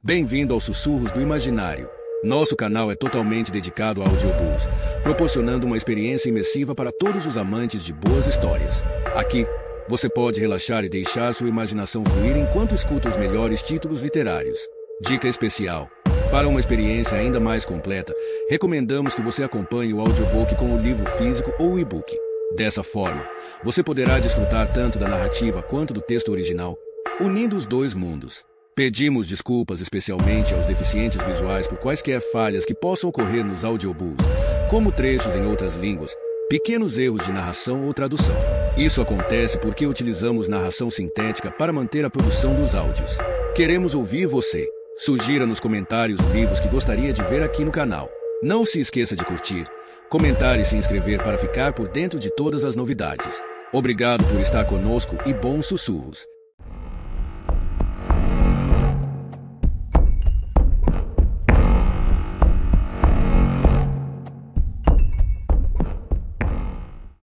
Bem-vindo aos Sussurros do Imaginário. Nosso canal é totalmente dedicado a audiobooks, proporcionando uma experiência imersiva para todos os amantes de boas histórias. Aqui, você pode relaxar e deixar sua imaginação fluir enquanto escuta os melhores títulos literários. Dica especial: para uma experiência ainda mais completa, recomendamos que você acompanhe o audiobook com o livro físico ou o e-book. Dessa forma, você poderá desfrutar tanto da narrativa quanto do texto original, unindo os dois mundos. Pedimos desculpas especialmente aos deficientes visuais por quaisquer falhas que possam ocorrer nos audiobooks, como trechos em outras línguas, pequenos erros de narração ou tradução. Isso acontece porque utilizamos narração sintética para manter a produção dos áudios. Queremos ouvir você. Sugira nos comentários livros que gostaria de ver aqui no canal. Não se esqueça de curtir, comentar e se inscrever para ficar por dentro de todas as novidades. Obrigado por estar conosco e bons sussurros.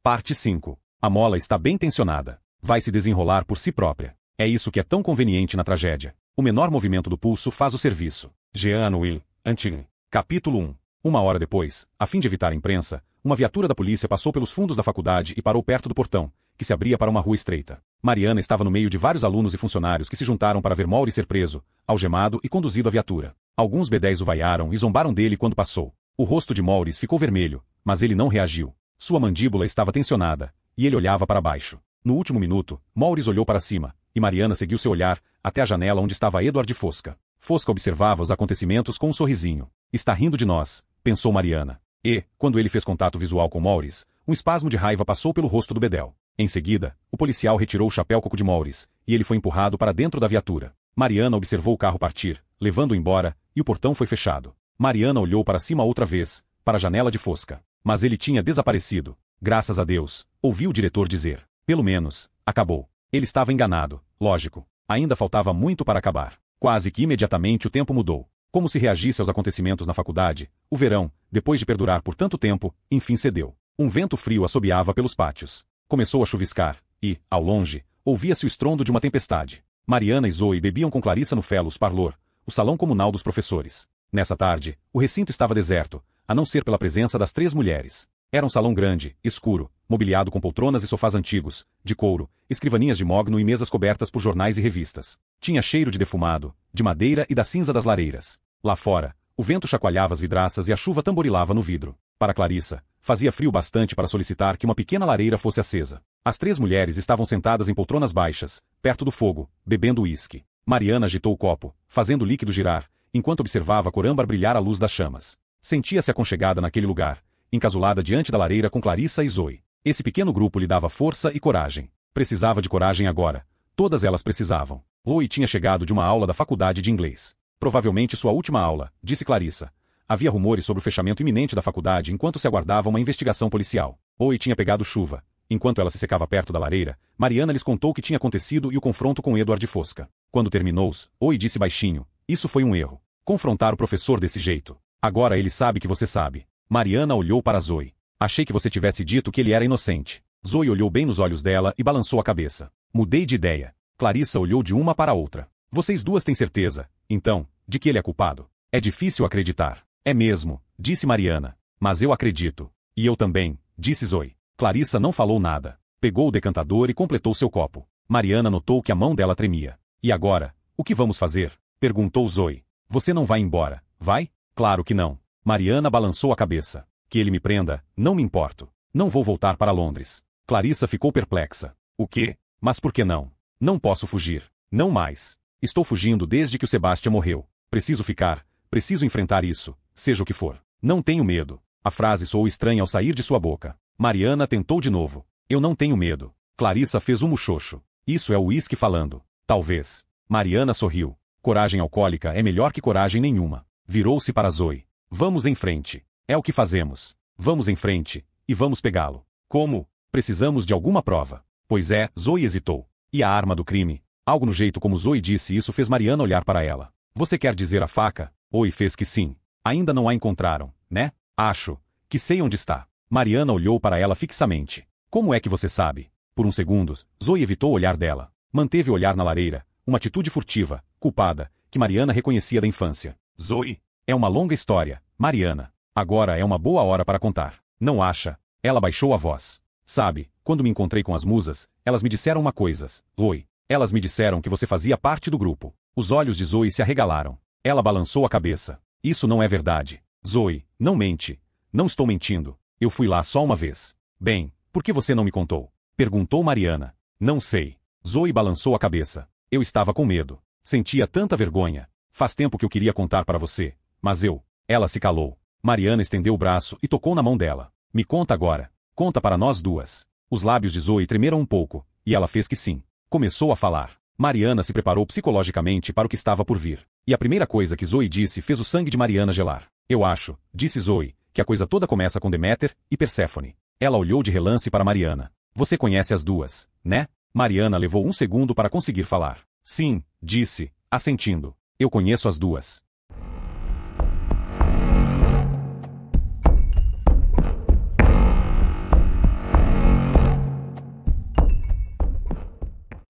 Parte 5. A mola está bem tensionada. Vai se desenrolar por si própria. É isso que é tão conveniente na tragédia. O menor movimento do pulso faz o serviço. Jean Will, Antin. Capítulo 1. Uma hora depois, a fim de evitar a imprensa, uma viatura da polícia passou pelos fundos da faculdade e parou perto do portão, que se abria para uma rua estreita. Mariana estava no meio de vários alunos e funcionários que se juntaram para ver Maury ser preso, algemado e conduzido à viatura. Alguns bedéis o vaiaram e zombaram dele quando passou. O rosto de Maury ficou vermelho, mas ele não reagiu. Sua mandíbula estava tensionada, e ele olhava para baixo. No último minuto, Maury olhou para cima, e Mariana seguiu seu olhar até a janela onde estava Edward Fosca. Fosca observava os acontecimentos com um sorrisinho. Está rindo de nós, pensou Mariana. E, quando ele fez contato visual com Maury, um espasmo de raiva passou pelo rosto do bedel. Em seguida, o policial retirou o chapéu coco de Maury, e ele foi empurrado para dentro da viatura. Mariana observou o carro partir, levando-o embora, e o portão foi fechado. Mariana olhou para cima outra vez, para a janela de Fosca. Mas ele tinha desaparecido. Graças a Deus, ouviu o diretor dizer. Pelo menos, acabou. Ele estava enganado, lógico. Ainda faltava muito para acabar. Quase que imediatamente o tempo mudou. Como se reagisse aos acontecimentos na faculdade, o verão, depois de perdurar por tanto tempo, enfim cedeu. Um vento frio assobiava pelos pátios. Começou a chuviscar, e, ao longe, ouvia-se o estrondo de uma tempestade. Mariana e Zoe bebiam com Clarissa no Fellows Parlour, o salão comunal dos professores. Nessa tarde, o recinto estava deserto, a não ser pela presença das 3 mulheres. Era um salão grande, escuro, mobiliado com poltronas e sofás antigos, de couro, escrivaninhas de mogno e mesas cobertas por jornais e revistas. Tinha cheiro de defumado, de madeira e da cinza das lareiras. Lá fora, o vento chacoalhava as vidraças e a chuva tamborilava no vidro. Para Clarissa, fazia frio bastante para solicitar que uma pequena lareira fosse acesa. As 3 mulheres estavam sentadas em poltronas baixas, perto do fogo, bebendo uísque. Mariana agitou o copo, fazendo o líquido girar, enquanto observava a corâmbar brilhar à luz das chamas. Sentia-se aconchegada naquele lugar, encasulada diante da lareira com Clarissa e Zoe. Esse pequeno grupo lhe dava força e coragem. Precisava de coragem agora. Todas elas precisavam. Zoe tinha chegado de uma aula da faculdade de inglês. Provavelmente sua última aula, disse Clarissa. Havia rumores sobre o fechamento iminente da faculdade enquanto se aguardava uma investigação policial. Zoe tinha pegado chuva. Enquanto ela se secava perto da lareira, Mariana lhes contou o que tinha acontecido e o confronto com Edward Fosca. Quando terminou, Zoe disse baixinho: isso foi um erro. Confrontar o professor desse jeito. Agora ele sabe que você sabe. Mariana olhou para Zoe. Achei que você tivesse dito que ele era inocente. Zoe olhou bem nos olhos dela e balançou a cabeça. Mudei de ideia. Clarissa olhou de uma para a outra. Vocês duas têm certeza, então, de que ele é culpado? É difícil acreditar. É mesmo, disse Mariana. Mas eu acredito. E eu também, disse Zoe. Clarissa não falou nada. Pegou o decantador e completou seu copo. Mariana notou que a mão dela tremia. E agora, o que vamos fazer? Perguntou Zoe. Você não vai embora, vai? Claro que não. Mariana balançou a cabeça. Que ele me prenda, não me importo. Não vou voltar para Londres. Clarissa ficou perplexa. O quê? Mas por que não? Não posso fugir. Não mais. Estou fugindo desde que o Sebastian morreu. Preciso ficar. Preciso enfrentar isso, seja o que for. Não tenho medo. A frase soou estranha ao sair de sua boca. Mariana tentou de novo. Eu não tenho medo. Clarissa fez um muxoxo. Isso é o uísque falando. Talvez. Mariana sorriu. Coragem alcoólica é melhor que coragem nenhuma. Virou-se para Zoe. Vamos em frente. É o que fazemos. Vamos em frente, e vamos pegá-lo. Como? Precisamos de alguma prova. Pois é, Zoe hesitou. E a arma do crime? Algo no jeito como Zoe disse isso fez Mariana olhar para ela. Você quer dizer a faca? Zoe fez que sim. Ainda não a encontraram, né? Acho que sei onde está. Mariana olhou para ela fixamente. Como é que você sabe? Por um segundo, Zoe evitou o olhar dela. Manteve o olhar na lareira, uma atitude furtiva, culpada, que Mariana reconhecia da infância. Zoe. É uma longa história, Mariana. Agora é uma boa hora para contar. Não acha? Ela baixou a voz. Sabe, quando me encontrei com as musas, elas me disseram uma coisa. Zoe. Elas me disseram que você fazia parte do grupo. Os olhos de Zoe se arregalaram. Ela balançou a cabeça. Isso não é verdade. Zoe, não mente. Não estou mentindo. Eu fui lá só uma vez. Bem, por que você não me contou? Perguntou Mariana. Não sei. Zoe balançou a cabeça. Eu estava com medo. Sentia tanta vergonha. Faz tempo que eu queria contar para você. Mas eu... Ela se calou. Mariana estendeu o braço e tocou na mão dela. Me conta agora. Conta para nós duas. Os lábios de Zoe tremeram um pouco, e ela fez que sim. Começou a falar. Mariana se preparou psicologicamente para o que estava por vir. E a primeira coisa que Zoe disse fez o sangue de Mariana gelar. Eu acho, disse Zoe, que a coisa toda começa com Deméter e Perséfone. Ela olhou de relance para Mariana. Você conhece as duas, né? Mariana levou um segundo para conseguir falar. Sim, disse, assentindo. Eu conheço as duas.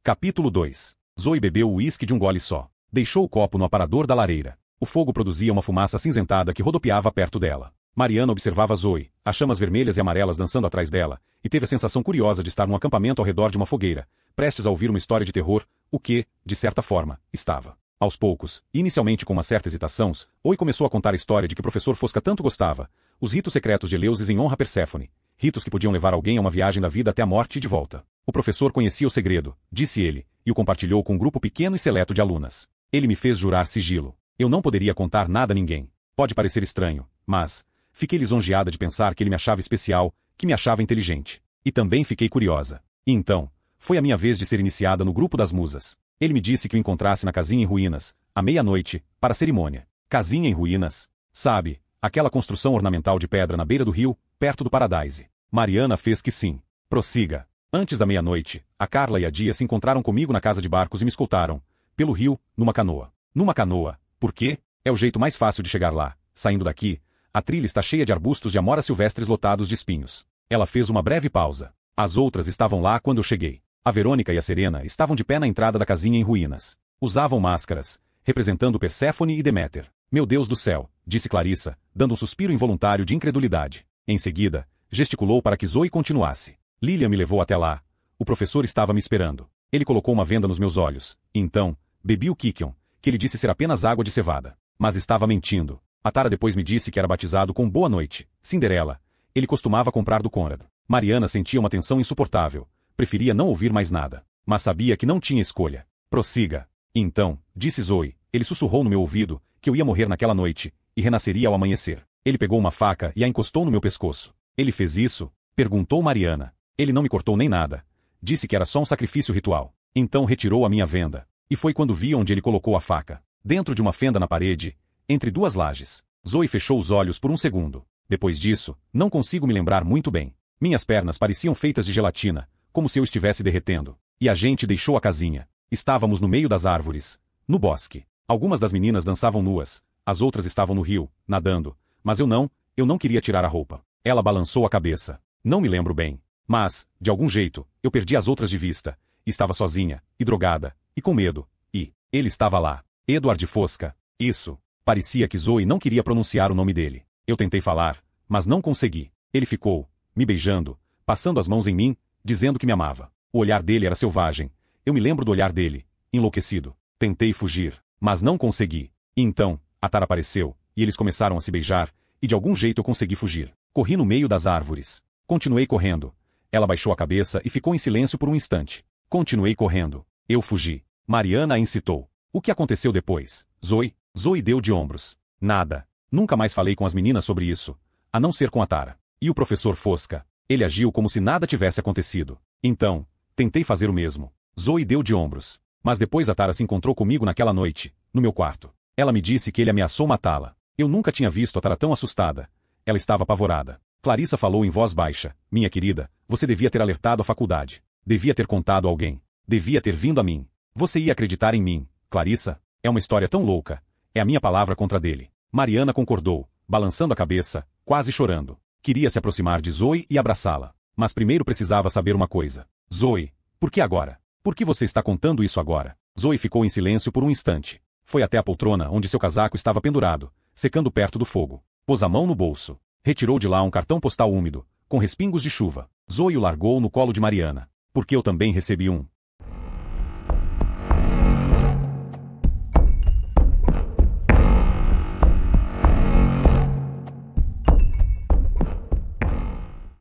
Capítulo 2. Zoe bebeu o uísque de um gole só. Deixou o copo no aparador da lareira. O fogo produzia uma fumaça acinzentada que rodopiava perto dela. Mariana observava Zoe, as chamas vermelhas e amarelas dançando atrás dela, e teve a sensação curiosa de estar num acampamento ao redor de uma fogueira, prestes a ouvir uma história de terror, o que, de certa forma, estava. Aos poucos, e inicialmente com uma certa hesitação, Zoe começou a contar a história de que o professor Fosca tanto gostava, os ritos secretos de Eleusis em honra a Perséfone, ritos que podiam levar alguém a uma viagem da vida até a morte e de volta. O professor conhecia o segredo, disse ele, e o compartilhou com um grupo pequeno e seleto de alunas. Ele me fez jurar sigilo. Eu não poderia contar nada a ninguém. Pode parecer estranho, mas... Fiquei lisonjeada de pensar que ele me achava especial, que me achava inteligente. E também fiquei curiosa. E então, foi a minha vez de ser iniciada no grupo das musas. Ele me disse que o encontrasse na casinha em ruínas, à meia-noite, para a cerimônia. Casinha em ruínas? Sabe, aquela construção ornamental de pedra na beira do rio, perto do Paradise. Mariana fez que sim. Prossiga. Antes da meia-noite, a Carla e a Dia se encontraram comigo na casa de barcos e me escoltaram, pelo rio, numa canoa. Numa canoa. Por quê? É o jeito mais fácil de chegar lá. Saindo daqui, a trilha está cheia de arbustos de amoras silvestres lotados de espinhos. Ela fez uma breve pausa. As outras estavam lá quando eu cheguei. A Verônica e a Serena estavam de pé na entrada da casinha em ruínas. Usavam máscaras, representando Perséfone e Deméter. Meu Deus do céu, disse Clarissa, dando um suspiro involuntário de incredulidade. Em seguida, gesticulou para que Zoe continuasse. Lilian me levou até lá. O professor estava me esperando. Ele colocou uma venda nos meus olhos. Então, bebi o Kikion, que ele disse ser apenas água de cevada. Mas estava mentindo. A Tara depois me disse que era batizado com Boa Noite, Cinderela. Ele costumava comprar do Conrad. Mariana sentia uma tensão insuportável. Preferia não ouvir mais nada. Mas sabia que não tinha escolha. Prossiga. Então, disse Zoe, ele sussurrou no meu ouvido, que eu ia morrer naquela noite, e renasceria ao amanhecer. Ele pegou uma faca e a encostou no meu pescoço. Ele fez isso? Perguntou Mariana. Ele não me cortou nem nada. Disse que era só um sacrifício ritual. Então retirou a minha venda. E foi quando vi onde ele colocou a faca. Dentro de uma fenda na parede, entre duas lajes. Zoe fechou os olhos por um segundo. Depois disso, não consigo me lembrar muito bem. Minhas pernas pareciam feitas de gelatina, como se eu estivesse derretendo. E a gente deixou a casinha. Estávamos no meio das árvores, no bosque. Algumas das meninas dançavam nuas, as outras estavam no rio, nadando. Mas eu não queria tirar a roupa. Ela balançou a cabeça. Não me lembro bem. Mas, de algum jeito, eu perdi as outras de vista. Estava sozinha, e drogada, e com medo. E, ele estava lá. Edward Fosca. Isso. Parecia que Zoe não queria pronunciar o nome dele. Eu tentei falar, mas não consegui. Ele ficou, me beijando, passando as mãos em mim, dizendo que me amava. O olhar dele era selvagem. Eu me lembro do olhar dele, enlouquecido. Tentei fugir, mas não consegui. E então, a Tara apareceu, e eles começaram a se beijar, e de algum jeito eu consegui fugir. Corri no meio das árvores. Continuei correndo. Ela baixou a cabeça e ficou em silêncio por um instante. Continuei correndo. Eu fugi. Mariana a incitou. O que aconteceu depois? Zoe? Zoe deu de ombros. Nada. Nunca mais falei com as meninas sobre isso. A não ser com a Tara. E o professor Fosca? Ele agiu como se nada tivesse acontecido. Então, tentei fazer o mesmo. Zoe deu de ombros. Mas depois a Tara se encontrou comigo naquela noite, no meu quarto. Ela me disse que ele ameaçou matá-la. Eu nunca tinha visto a Tara tão assustada. Ela estava apavorada. Clarissa falou em voz baixa. Minha querida, você devia ter alertado a faculdade. Devia ter contado a alguém. Devia ter vindo a mim. Você ia acreditar em mim, Clarissa? É uma história tão louca. É a minha palavra contra dele. Mariana concordou, balançando a cabeça, quase chorando. Queria se aproximar de Zoe e abraçá-la. Mas primeiro precisava saber uma coisa. Zoe, por que agora? Por que você está contando isso agora? Zoe ficou em silêncio por um instante. Foi até a poltrona onde seu casaco estava pendurado, secando perto do fogo. Pôs a mão no bolso. Retirou de lá um cartão postal úmido, com respingos de chuva. Zoe o largou no colo de Mariana. Porque eu também recebi um.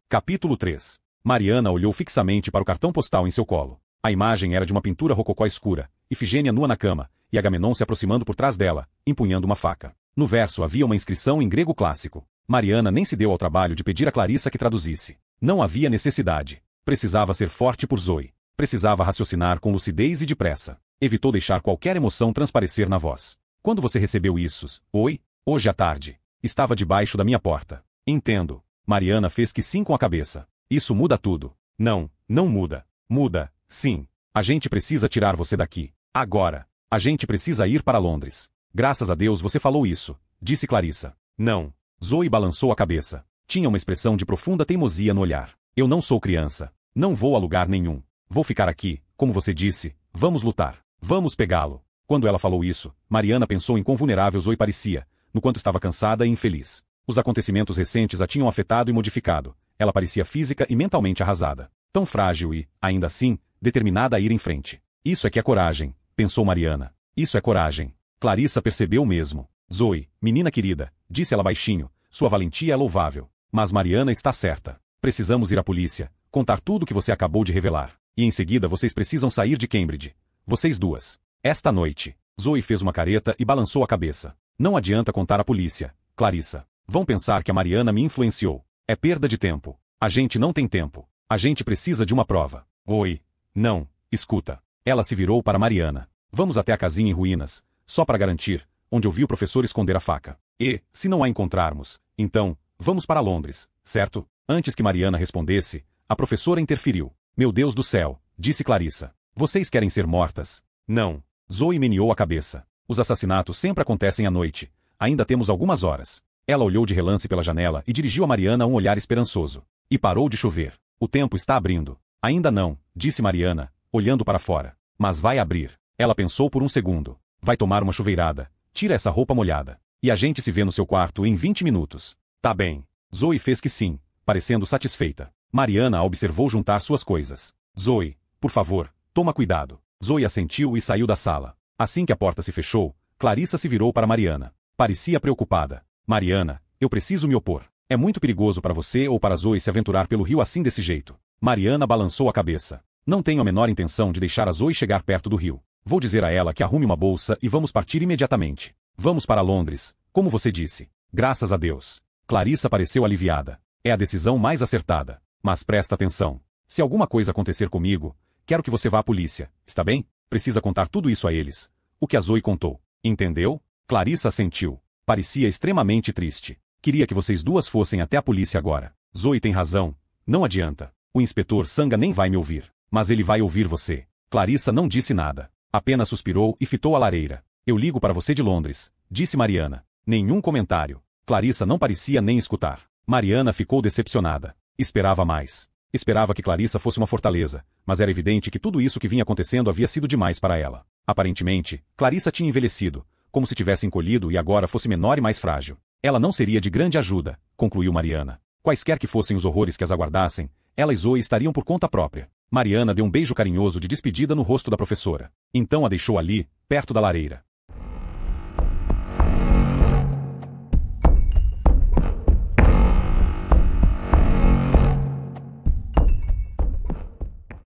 Capítulo 3. Mariana olhou fixamente para o cartão postal em seu colo. A imagem era de uma pintura rococó escura, Ifigênia nua na cama, e Agamenon se aproximando por trás dela, empunhando uma faca. No verso havia uma inscrição em grego clássico. Mariana nem se deu ao trabalho de pedir a Clarissa que traduzisse. Não havia necessidade. Precisava ser forte por Zoe. Precisava raciocinar com lucidez e depressa. Evitou deixar qualquer emoção transparecer na voz. Quando você recebeu isso? Oi? Hoje à tarde. Estava debaixo da minha porta. Entendo. Mariana fez que sim com a cabeça. Isso muda tudo. Não, não muda. Muda, sim. A gente precisa tirar você daqui. Agora. A gente precisa ir para Londres. Graças a Deus você falou isso, disse Clarissa. Não. Zoe balançou a cabeça. Tinha uma expressão de profunda teimosia no olhar. Eu não sou criança. Não vou a lugar nenhum. Vou ficar aqui, como você disse. Vamos lutar. Vamos pegá-lo. Quando ela falou isso, Mariana pensou em quão vulnerável Zoe parecia, no quanto estava cansada e infeliz. Os acontecimentos recentes a tinham afetado e modificado. Ela parecia física e mentalmente arrasada. Tão frágil e, ainda assim, determinada a ir em frente. Isso é que é coragem, pensou Mariana. Isso é coragem. Clarissa percebeu mesmo. Zoe, menina querida, disse ela baixinho, sua valentia é louvável. Mas Mariana está certa. Precisamos ir à polícia, contar tudo o que você acabou de revelar. E em seguida vocês precisam sair de Cambridge. Vocês duas. Esta noite. Zoe fez uma careta e balançou a cabeça. Não adianta contar à polícia, Clarissa. Vão pensar que a Mariana me influenciou. É perda de tempo. A gente não tem tempo. A gente precisa de uma prova. Oi. Não, escuta. Ela se virou para Mariana. Vamos até a casinha em ruínas, só para garantir, onde eu vi o professor esconder a faca. E, se não a encontrarmos, então, vamos para Londres, certo? Antes que Mariana respondesse, a professora interferiu. Meu Deus do céu, disse Clarissa. Vocês querem ser mortas? Não. Zoe meneou a cabeça. Os assassinatos sempre acontecem à noite. Ainda temos algumas horas. Ela olhou de relance pela janela e dirigiu a Mariana um olhar esperançoso. E parou de chover. O tempo está abrindo. Ainda não, disse Mariana, olhando para fora. Mas vai abrir. Ela pensou por um segundo. Vai tomar uma chuveirada. Tira essa roupa molhada. E a gente se vê no seu quarto em 20 minutos. Tá bem. Zoe fez que sim, parecendo satisfeita. Mariana a observou juntar suas coisas. Zoe, por favor, toma cuidado. Zoe assentiu e saiu da sala. Assim que a porta se fechou, Clarissa se virou para Mariana. Parecia preocupada. Mariana, eu preciso me opor. É muito perigoso para você ou para Zoe se aventurar pelo rio assim desse jeito. Mariana balançou a cabeça. Não tenho a menor intenção de deixar a Zoe chegar perto do rio. Vou dizer a ela que arrume uma bolsa e vamos partir imediatamente. Vamos para Londres, como você disse. Graças a Deus. Clarissa pareceu aliviada. É a decisão mais acertada. Mas presta atenção. Se alguma coisa acontecer comigo, quero que você vá à polícia, está bem? Precisa contar tudo isso a eles. O que a Zoe contou. Entendeu? Clarissa assentiu. Parecia extremamente triste. Queria que vocês duas fossem até a polícia agora. Zoe tem razão. Não adianta. O inspetor Sanga nem vai me ouvir. Mas ele vai ouvir você. Clarissa não disse nada. Apenas suspirou e fitou a lareira. Eu ligo para você de Londres, disse Mariana. Nenhum comentário. Clarissa não parecia nem escutar. Mariana ficou decepcionada. Esperava mais. Esperava que Clarissa fosse uma fortaleza, mas era evidente que tudo isso que vinha acontecendo havia sido demais para ela. Aparentemente, Clarissa tinha envelhecido, como se tivesse encolhido e agora fosse menor e mais frágil. Ela não seria de grande ajuda, concluiu Mariana. Quaisquer que fossem os horrores que as aguardassem, ela e Zoe estariam por conta própria. Mariana deu um beijo carinhoso de despedida no rosto da professora. Então a deixou ali, perto da lareira.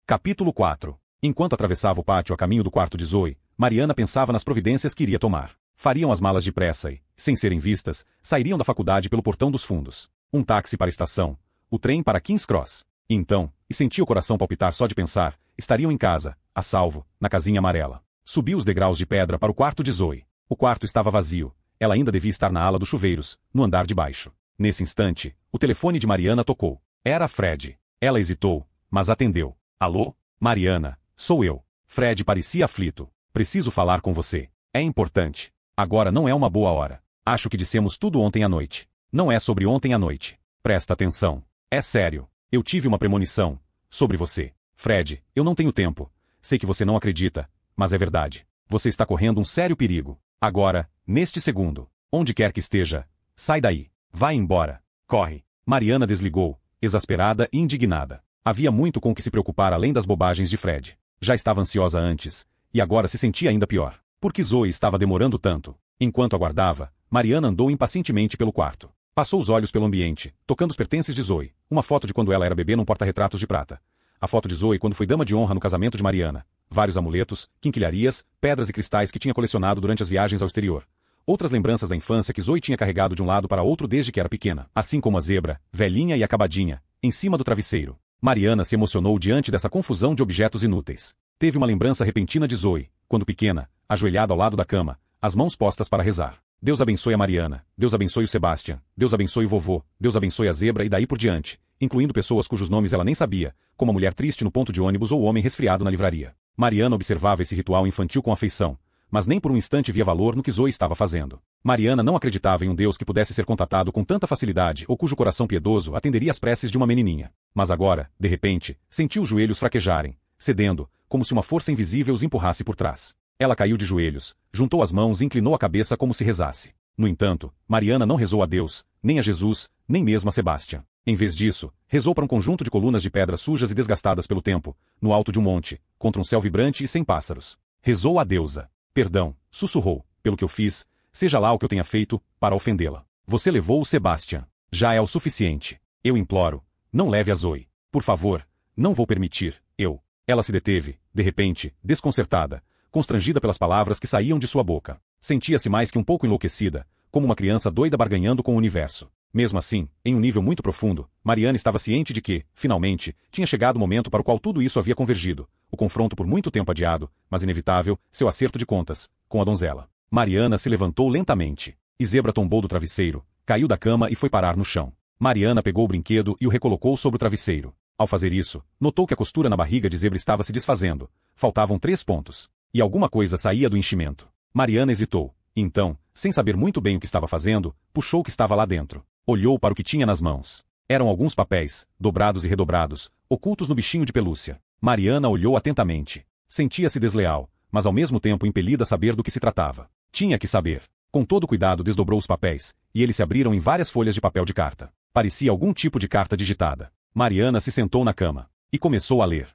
Capítulo 4. Enquanto atravessava o pátio a caminho do quarto de Zoe, Mariana pensava nas providências que iria tomar. Fariam as malas depressa e, sem serem vistas, sairiam da faculdade pelo portão dos fundos. Um táxi para a estação. O trem para King's Cross. E então, e sentia o coração palpitar só de pensar, estariam em casa, a salvo, na casinha amarela. Subiu os degraus de pedra para o quarto de Zoe. O quarto estava vazio. Ela ainda devia estar na ala dos chuveiros, no andar de baixo. Nesse instante, o telefone de Mariana tocou. Era Fred. Ela hesitou, mas atendeu. Alô? Mariana, sou eu. Fred parecia aflito. Preciso falar com você. É importante. Agora não é uma boa hora. Acho que dissemos tudo ontem à noite. Não é sobre ontem à noite. Presta atenção. É sério. Eu tive uma premonição. Sobre você. Fred, eu não tenho tempo. Sei que você não acredita, mas é verdade. Você está correndo um sério perigo. Agora, neste segundo. Onde quer que esteja. Sai daí. Vai embora. Corre. Mariana desligou, exasperada e indignada. Havia muito com o que se preocupar além das bobagens de Fred. Já estava ansiosa antes, e agora se sentia ainda pior. Por que Zoe estava demorando tanto? Enquanto aguardava, Mariana andou impacientemente pelo quarto. Passou os olhos pelo ambiente, tocando os pertences de Zoe. Uma foto de quando ela era bebê num porta-retratos de prata. A foto de Zoe quando foi dama de honra no casamento de Mariana. Vários amuletos, quinquilharias, pedras e cristais que tinha colecionado durante as viagens ao exterior. Outras lembranças da infância que Zoe tinha carregado de um lado para outro desde que era pequena. Assim como a zebra, velhinha e acabadinha, em cima do travesseiro. Mariana se emocionou diante dessa confusão de objetos inúteis. Teve uma lembrança repentina de Zoe, quando pequena, ajoelhada ao lado da cama, as mãos postas para rezar. Deus abençoe a Mariana, Deus abençoe o Sebastian, Deus abençoe o vovô, Deus abençoe a zebra e daí por diante, incluindo pessoas cujos nomes ela nem sabia, como a mulher triste no ponto de ônibus ou o homem resfriado na livraria. Mariana observava esse ritual infantil com afeição, mas nem por um instante via valor no que Zoe estava fazendo. Mariana não acreditava em um Deus que pudesse ser contatado com tanta facilidade ou cujo coração piedoso atenderia às preces de uma menininha. Mas agora, de repente, sentiu os joelhos fraquejarem, cedendo, como se uma força invisível os empurrasse por trás. Ela caiu de joelhos, juntou as mãos e inclinou a cabeça como se rezasse. No entanto, Mariana não rezou a Deus, nem a Jesus, nem mesmo a Sebastian. Em vez disso, rezou para um conjunto de colunas de pedras sujas e desgastadas pelo tempo, no alto de um monte, contra um céu vibrante e sem pássaros. Rezou à deusa. Perdão, sussurrou, pelo que eu fiz, seja lá o que eu tenha feito, para ofendê-la. Você levou o Sebastian. Já é o suficiente. Eu imploro, não leve a Zoe. Por favor, não vou permitir, eu. Ela se deteve, de repente, desconcertada, constrangida pelas palavras que saíam de sua boca. Sentia-se mais que um pouco enlouquecida, como uma criança doida barganhando com o universo. Mesmo assim, em um nível muito profundo, Mariana estava ciente de que, finalmente, tinha chegado o momento para o qual tudo isso havia convergido. O confronto por muito tempo adiado, mas inevitável, seu acerto de contas, com a donzela. Mariana se levantou lentamente. E Zebra tombou do travesseiro, caiu da cama e foi parar no chão. Mariana pegou o brinquedo e o recolocou sobre o travesseiro. Ao fazer isso, notou que a costura na barriga de Zebra estava se desfazendo. Faltavam 3 pontos. E alguma coisa saía do enchimento. Mariana hesitou. Então, sem saber muito bem o que estava fazendo, puxou o que estava lá dentro. Olhou para o que tinha nas mãos. Eram alguns papéis, dobrados e redobrados, ocultos no bichinho de pelúcia. Mariana olhou atentamente. Sentia-se desleal, mas ao mesmo tempo impelida a saber do que se tratava. Tinha que saber. Com todo cuidado desdobrou os papéis, e eles se abriram em várias folhas de papel de carta. Parecia algum tipo de carta digitada. Mariana se sentou na cama. E começou a ler.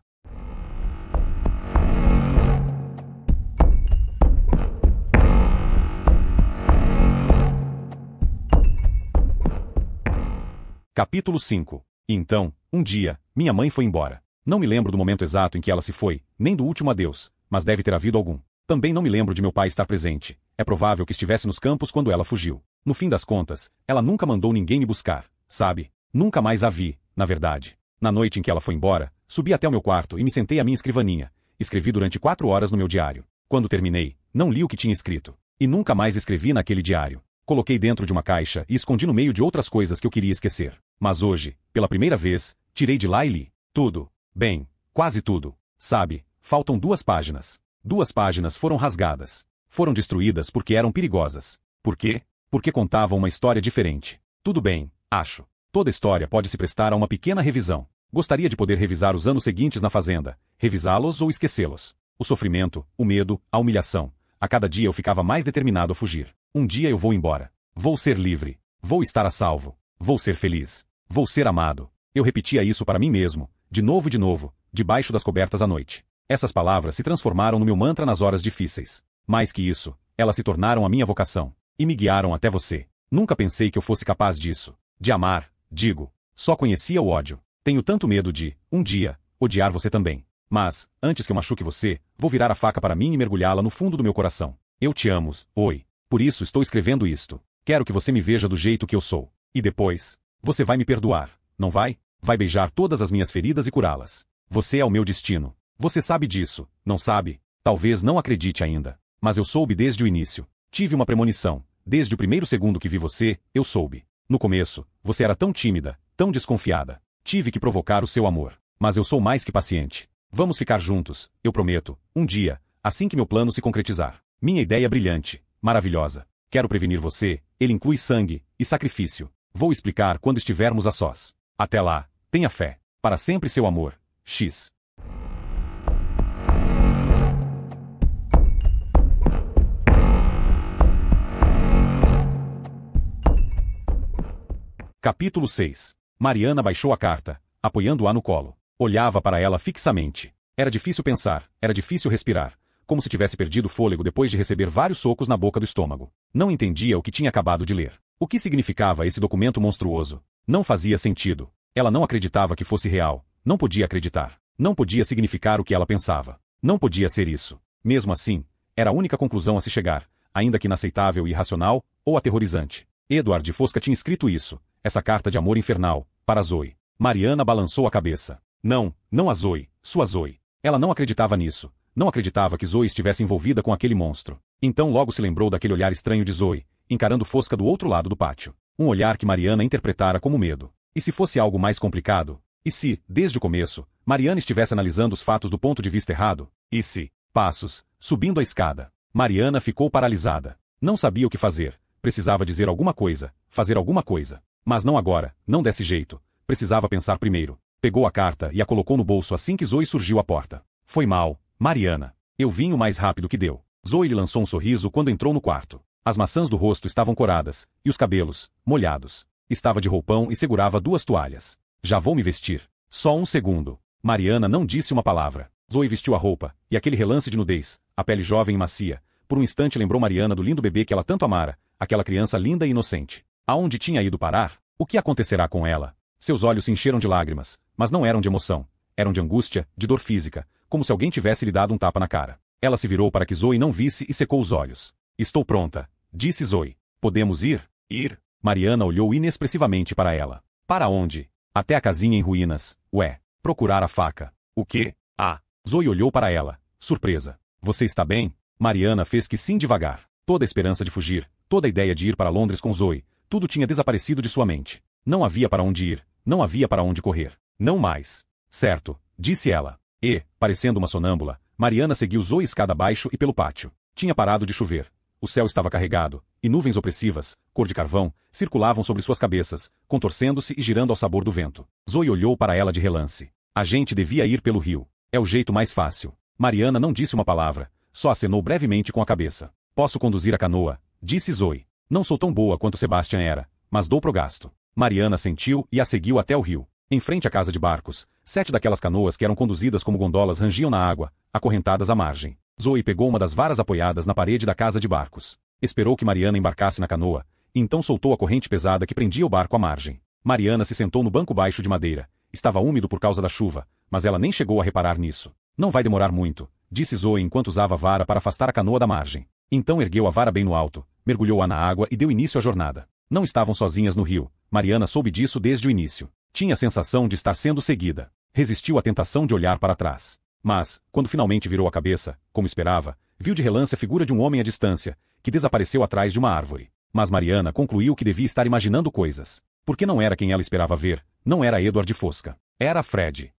Capítulo 5. Então, um dia, minha mãe foi embora. Não me lembro do momento exato em que ela se foi, nem do último adeus, mas deve ter havido algum. Também não me lembro de meu pai estar presente. É provável que estivesse nos campos quando ela fugiu. No fim das contas, ela nunca mandou ninguém me buscar, sabe? Nunca mais a vi, na verdade. Na noite em que ela foi embora, subi até o meu quarto e me sentei à minha escrivaninha. Escrevi durante 4 horas no meu diário. Quando terminei, não li o que tinha escrito. E nunca mais escrevi naquele diário. Coloquei dentro de uma caixa e escondi no meio de outras coisas que eu queria esquecer. Mas hoje, pela primeira vez, tirei de lá e li. Tudo. Bem, quase tudo. Sabe, faltam 2 páginas. 2 páginas foram rasgadas. Foram destruídas porque eram perigosas. Por quê? Porque contavam uma história diferente. Tudo bem, acho. Toda história pode se prestar a uma pequena revisão. Gostaria de poder revisar os anos seguintes na fazenda, revisá-los ou esquecê-los. O sofrimento, o medo, a humilhação. A cada dia eu ficava mais determinado a fugir. Um dia eu vou embora. Vou ser livre. Vou estar a salvo. Vou ser feliz. Vou ser amado. Eu repetia isso para mim mesmo, de novo, debaixo das cobertas à noite. Essas palavras se transformaram no meu mantra nas horas difíceis. Mais que isso, elas se tornaram a minha vocação. E me guiaram até você. Nunca pensei que eu fosse capaz disso. De amar, digo. Só conhecia o ódio. Tenho tanto medo de, um dia, odiar você também. Mas, antes que eu machuque você, vou virar a faca para mim e mergulhá-la no fundo do meu coração. Eu te amo, oi. Por isso estou escrevendo isto. Quero que você me veja do jeito que eu sou. E depois, você vai me perdoar, não vai? Vai beijar todas as minhas feridas e curá-las. Você é o meu destino. Você sabe disso, não sabe? Talvez não acredite ainda. Mas eu soube desde o início. Tive uma premonição. Desde o primeiro segundo que vi você, eu soube. No começo, você era tão tímida, tão desconfiada. Tive que provocar o seu amor. Mas eu sou mais que paciente. Vamos ficar juntos, eu prometo, um dia, assim que meu plano se concretizar. Minha ideia é brilhante, maravilhosa. Quero prevenir você, ele inclui sangue e sacrifício. Vou explicar quando estivermos a sós. Até lá, tenha fé. Para sempre seu amor. X. Capítulo 6. Mariana baixou a carta, apoiando-a no colo. Olhava para ela fixamente. Era difícil pensar, era difícil respirar, como se tivesse perdido o fôlego depois de receber vários socos na boca do estômago. Não entendia o que tinha acabado de ler. O que significava esse documento monstruoso? Não fazia sentido. Ela não acreditava que fosse real. Não podia acreditar. Não podia significar o que ela pensava. Não podia ser isso. Mesmo assim, era a única conclusão a se chegar, ainda que inaceitável e irracional, ou aterrorizante. Edward Fosca tinha escrito isso, essa carta de amor infernal, para Zoe. Mariana balançou a cabeça. Não, não a Zoe, sua Zoe. Ela não acreditava nisso. Não acreditava que Zoe estivesse envolvida com aquele monstro. Então logo se lembrou daquele olhar estranho de Zoe, encarando Fosca do outro lado do pátio. Um olhar que Mariana interpretara como medo. E se fosse algo mais complicado? E se, desde o começo, Mariana estivesse analisando os fatos do ponto de vista errado? E se? Passos, subindo a escada. Mariana ficou paralisada. Não sabia o que fazer. Precisava dizer alguma coisa, fazer alguma coisa. Mas não agora, não desse jeito. Precisava pensar primeiro. Pegou a carta e a colocou no bolso assim que Zoe surgiu à porta. Foi mal, Mariana. Eu vim o mais rápido que deu. Zoe lhe lançou um sorriso quando entrou no quarto. As maçãs do rosto estavam coradas, e os cabelos, molhados. Estava de roupão e segurava 2 toalhas. Já vou me vestir. Só um segundo. Mariana não disse uma palavra. Zoe vestiu a roupa, e aquele relance de nudez, a pele jovem e macia, por um instante lembrou Mariana do lindo bebê que ela tanto amara, aquela criança linda e inocente. Aonde tinha ido parar? O que acontecerá com ela? Seus olhos se encheram de lágrimas, mas não eram de emoção. Eram de angústia, de dor física, como se alguém tivesse lhe dado um tapa na cara. Ela se virou para que Zoe não visse e secou os olhos. Estou pronta, disse Zoe. Podemos ir? Ir? Mariana olhou inexpressivamente para ela. Para onde? Até a casinha em ruínas. Ué, procurar a faca. O quê? Ah. Zoe olhou para ela, surpresa. Você está bem? Mariana fez que sim devagar. Toda a esperança de fugir, toda a ideia de ir para Londres com Zoe, tudo tinha desaparecido de sua mente. Não havia para onde ir, não havia para onde correr. Não mais. Certo, disse ela. E, parecendo uma sonâmbula, Mariana seguiu Zoe escada abaixo e pelo pátio. Tinha parado de chover. O céu estava carregado, e nuvens opressivas, cor de carvão, circulavam sobre suas cabeças, contorcendo-se e girando ao sabor do vento. Zoe olhou para ela de relance. A gente devia ir pelo rio. É o jeito mais fácil. Mariana não disse uma palavra, só acenou brevemente com a cabeça. Posso conduzir a canoa, disse Zoe. Não sou tão boa quanto Sebastian era, mas dou pro gasto. Mariana sentiu e a seguiu até o rio. Em frente à casa de barcos, 7 daquelas canoas que eram conduzidas como gondolas rangiam na água, acorrentadas à margem. Zoe pegou uma das varas apoiadas na parede da casa de barcos. Esperou que Mariana embarcasse na canoa, e então soltou a corrente pesada que prendia o barco à margem. Mariana se sentou no banco baixo de madeira. Estava úmido por causa da chuva, mas ela nem chegou a reparar nisso. Não vai demorar muito, disse Zoe enquanto usava a vara para afastar a canoa da margem. Então ergueu a vara bem no alto, mergulhou-a na água e deu início à jornada. Não estavam sozinhas no rio. Mariana soube disso desde o início. Tinha a sensação de estar sendo seguida. Resistiu à tentação de olhar para trás. Mas, quando finalmente virou a cabeça, como esperava, viu de relance a figura de um homem à distância, que desapareceu atrás de uma árvore. Mas Mariana concluiu que devia estar imaginando coisas. Porque não era quem ela esperava ver, não era Edward Fosca. Era Fred.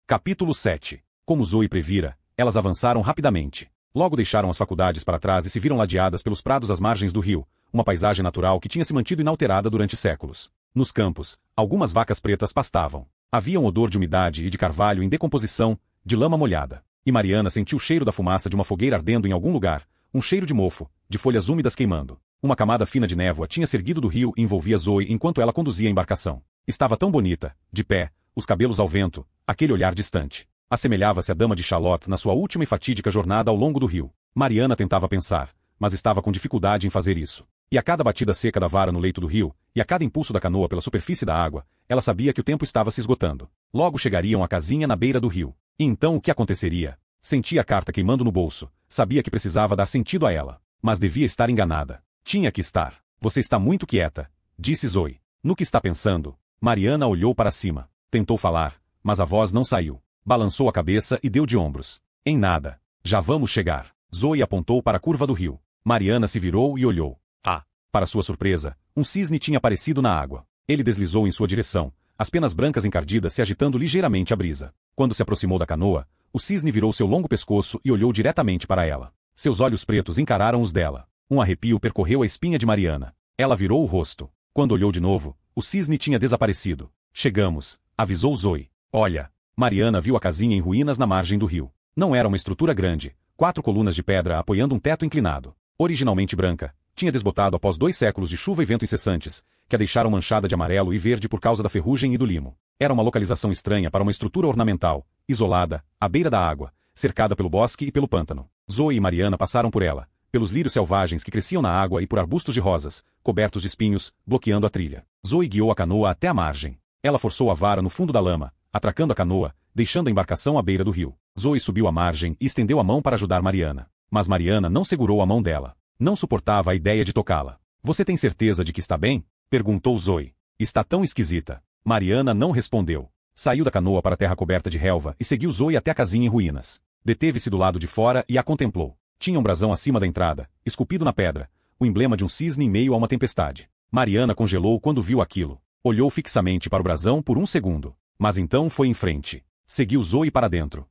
Capítulo 7. Como Zoe previra, elas avançaram rapidamente. Logo deixaram as faculdades para trás e se viram ladeadas pelos prados às margens do rio, uma paisagem natural que tinha se mantido inalterada durante séculos. Nos campos, algumas vacas pretas pastavam. Havia um odor de umidade e de carvalho em decomposição, de lama molhada. E Mariana sentiu o cheiro da fumaça de uma fogueira ardendo em algum lugar, um cheiro de mofo, de folhas úmidas queimando. Uma camada fina de névoa tinha se erguido do rio e envolvia Zoe enquanto ela conduzia a embarcação. Estava tão bonita, de pé, os cabelos ao vento, aquele olhar distante. Assemelhava-se à dama de Charlotte na sua última e fatídica jornada ao longo do rio. Mariana tentava pensar, mas estava com dificuldade em fazer isso. E a cada batida seca da vara no leito do rio, e a cada impulso da canoa pela superfície da água, ela sabia que o tempo estava se esgotando. Logo chegariam à casinha na beira do rio. E então o que aconteceria? Sentia a carta queimando no bolso, sabia que precisava dar sentido a ela. Mas devia estar enganada. Tinha que estar. Você está muito quieta, disse Zoe. No que está pensando? Mariana olhou para cima. Tentou falar, mas a voz não saiu. Balançou a cabeça e deu de ombros. Em nada. Já vamos chegar. Zoe apontou para a curva do rio. Mariana se virou e olhou. Ah! Para sua surpresa, um cisne tinha aparecido na água. Ele deslizou em sua direção, as penas brancas encardidas se agitando ligeiramente à brisa. Quando se aproximou da canoa, o cisne virou seu longo pescoço e olhou diretamente para ela. Seus olhos pretos encararam os dela. Um arrepio percorreu a espinha de Mariana. Ela virou o rosto. Quando olhou de novo, o cisne tinha desaparecido. Chegamos, avisou Zoe. Olha, Mariana viu a casinha em ruínas na margem do rio. Não era uma estrutura grande, 4 colunas de pedra apoiando um teto inclinado. Originalmente branca, tinha desbotado após 2 séculos de chuva e vento incessantes, que a deixaram manchada de amarelo e verde por causa da ferrugem e do limo. Era uma localização estranha para uma estrutura ornamental, isolada, à beira da água, cercada pelo bosque e pelo pântano. Zoe e Mariana passaram por ela, pelos lírios selvagens que cresciam na água e por arbustos de rosas, cobertos de espinhos, bloqueando a trilha. Zoe guiou a canoa até a margem. Ela forçou a vara no fundo da lama, atracando a canoa, deixando a embarcação à beira do rio. Zoe subiu à margem e estendeu a mão para ajudar Mariana. Mas Mariana não segurou a mão dela. Não suportava a ideia de tocá-la. Você tem certeza de que está bem? Perguntou Zoe. Está tão esquisita. Mariana não respondeu. Saiu da canoa para a terra coberta de relva e seguiu Zoe até a casinha em ruínas. Deteve-se do lado de fora e a contemplou. Tinha um brasão acima da entrada, esculpido na pedra, o emblema de um cisne em meio a uma tempestade. Mariana congelou quando viu aquilo. Olhou fixamente para o brasão por um segundo. Mas então foi em frente. Seguiu Zoe para dentro.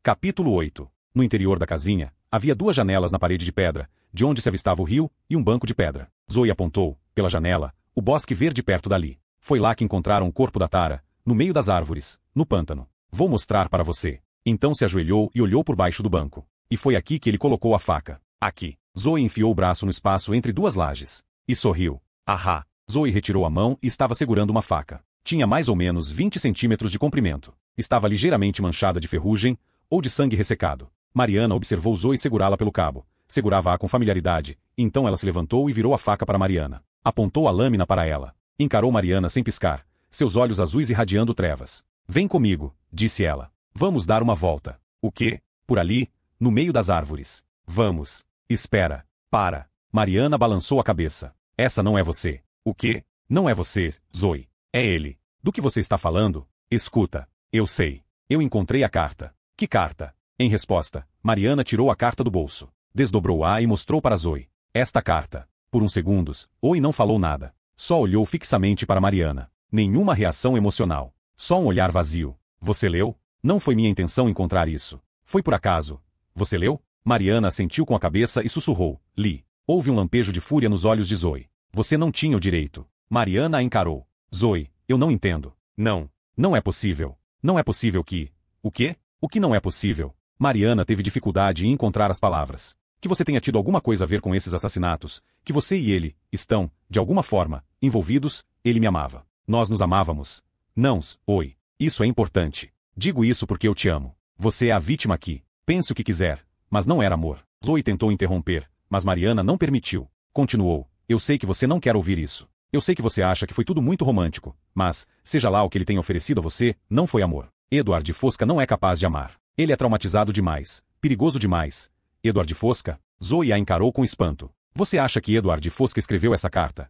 Capítulo 8. No interior da casinha, havia 2 janelas na parede de pedra, de onde se avistava o rio e um banco de pedra. Zoe apontou, pela janela, o bosque verde perto dali. Foi lá que encontraram o corpo da Tara, no meio das árvores, no pântano. Vou mostrar para você. Então se ajoelhou e olhou por baixo do banco. E foi aqui que ele colocou a faca. Aqui. Zoe enfiou o braço no espaço entre 2 lajes. E sorriu. Ahá. Zoe retirou a mão e estava segurando uma faca. Tinha mais ou menos 20 centímetros de comprimento. Estava ligeiramente manchada de ferrugem, ou de sangue ressecado. Mariana observou Zoe segurá-la pelo cabo. Segurava-a com familiaridade, então ela se levantou e virou a faca para Mariana. Apontou a lâmina para ela. Encarou Mariana sem piscar, seus olhos azuis irradiando trevas. Vem comigo, disse ela. Vamos dar uma volta. O quê? Por ali, no meio das árvores. Vamos. Espera. Para. Mariana balançou a cabeça. Essa não é você. O quê? Não é você, Zoe. É ele. Do que você está falando? Escuta. Eu sei. Eu encontrei a carta. Que carta? Em resposta, Mariana tirou a carta do bolso. Desdobrou-a e mostrou para Zoe. Esta carta. Por uns segundos, Zoe não falou nada. Só olhou fixamente para Mariana. Nenhuma reação emocional. Só um olhar vazio. Você leu? Não foi minha intenção encontrar isso. Foi por acaso. Você leu? Mariana assentiu com a cabeça e sussurrou. Li. Houve um lampejo de fúria nos olhos de Zoe. Você não tinha o direito. Mariana a encarou. Zoe, eu não entendo. Não. Não é possível. Não é possível que... O quê? O que não é possível? Mariana teve dificuldade em encontrar as palavras. Que você tenha tido alguma coisa a ver com esses assassinatos, que você e ele estão, de alguma forma, envolvidos, ele me amava. Nós nos amávamos. Não, oi. Isso é importante. Digo isso porque eu te amo. Você é a vítima aqui. Pense o que quiser, mas não era amor. Zoe tentou interromper, mas Mariana não permitiu. Continuou. Eu sei que você não quer ouvir isso. Eu sei que você acha que foi tudo muito romântico, mas, seja lá o que ele tenha oferecido a você, não foi amor. Edward Fosca não é capaz de amar. Ele é traumatizado demais. Perigoso demais. Edward Fosca? Zoe a encarou com espanto. Você acha que Edward Fosca escreveu essa carta?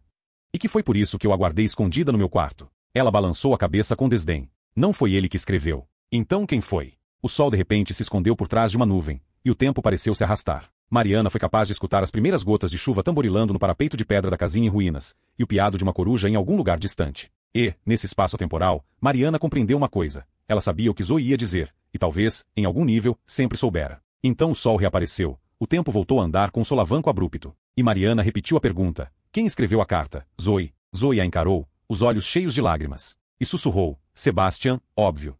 E que foi por isso que eu a guardei escondida no meu quarto? Ela balançou a cabeça com desdém. Não foi ele que escreveu. Então quem foi? O sol de repente se escondeu por trás de uma nuvem, e o tempo pareceu se arrastar. Mariana foi capaz de escutar as primeiras gotas de chuva tamborilando no parapeito de pedra da casinha em ruínas, e o piado de uma coruja em algum lugar distante. E, nesse espaço temporal, Mariana compreendeu uma coisa. Ela sabia o que Zoe ia dizer, e talvez, em algum nível, sempre soubera. Então o sol reapareceu, o tempo voltou a andar com um solavanco abrupto. E Mariana repetiu a pergunta. Quem escreveu a carta? Zoe. Zoe a encarou, os olhos cheios de lágrimas. E sussurrou. Sebastian, óbvio.